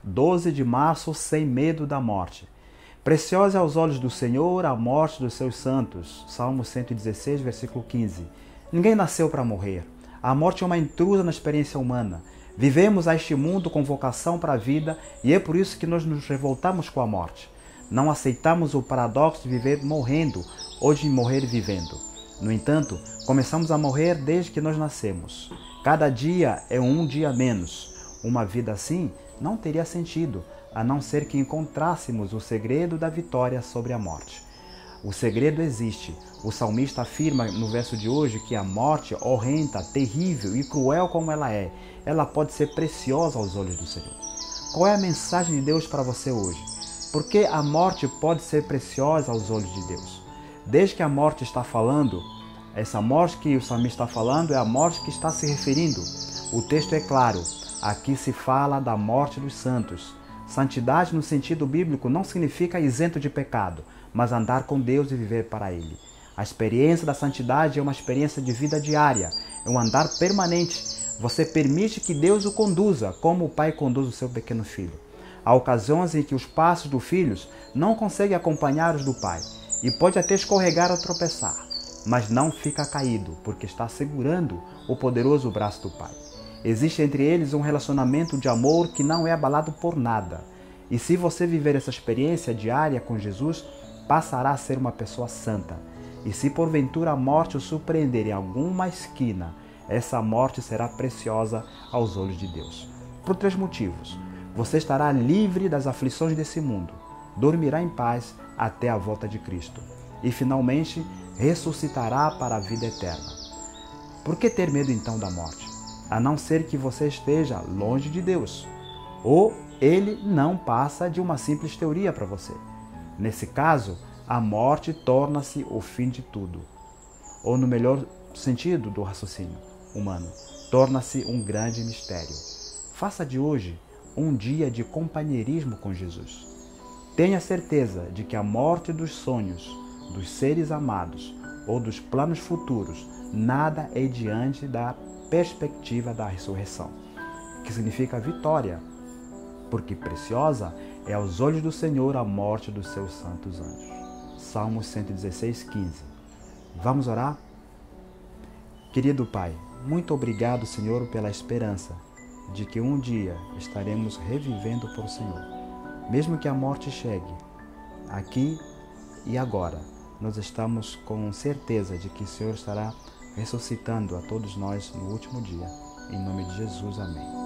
12 de março, sem medo da morte. Preciosa aos olhos do Senhor a morte dos seus santos. Salmo 116, versículo 15. Ninguém nasceu para morrer. A morte é uma intrusa na experiência humana. Vivemos a este mundo com vocação para a vida e é por isso que nós nos revoltamos com a morte. Não aceitamos o paradoxo de viver morrendo ou de morrer vivendo. No entanto, começamos a morrer desde que nós nascemos. Cada dia é um dia menos. Uma vida assim não teria sentido, a não ser que encontrássemos o segredo da vitória sobre a morte. O segredo existe. O salmista afirma no verso de hoje que a morte, horrenda, terrível e cruel como ela pode ser preciosa aos olhos do Senhor. Qual é a mensagem de Deus para você hoje? Por que a morte pode ser preciosa aos olhos de Deus? Desde que a morte está falando, essa morte que o salmista está falando é a morte que está se referindo. O texto é claro. Aqui se fala da morte dos santos. Santidade no sentido bíblico não significa isento de pecado, mas andar com Deus e viver para Ele. A experiência da santidade é uma experiência de vida diária, é um andar permanente. Você permite que Deus o conduza, como o pai conduz o seu pequeno filho. Há ocasiões em que os passos dos filhos não conseguem acompanhar os do pai e pode até escorregar ou tropeçar, mas não fica caído, porque está segurando o poderoso braço do pai. Existe entre eles um relacionamento de amor que não é abalado por nada. E se você viver essa experiência diária com Jesus, passará a ser uma pessoa santa. E se porventura a morte o surpreender em alguma esquina, essa morte será preciosa aos olhos de Deus. Por 3 motivos. Você estará livre das aflições desse mundo, dormirá em paz até a volta de Cristo. E finalmente, ressuscitará para a vida eterna. Por que ter medo então da morte? A não ser que você esteja longe de Deus, ou Ele não passa de uma simples teoria para você. Nesse caso, a morte torna-se o fim de tudo, ou no melhor sentido do raciocínio humano, torna-se um grande mistério. Faça de hoje um dia de companheirismo com Jesus. Tenha certeza de que a morte dos sonhos, dos seres amados ou dos planos futuros, nada é diante da perspectiva da ressurreição, que significa vitória, porque preciosa é aos olhos do Senhor a morte dos seus santos anjos. Salmo 116, 15. Vamos orar? Querido Pai, muito obrigado, Senhor, pela esperança de que um dia estaremos revivendo por Senhor. Mesmo que a morte chegue, aqui e agora, nós estamos com certeza de que o Senhor estará ressuscitando a todos nós no último dia. Em nome de Jesus, amém.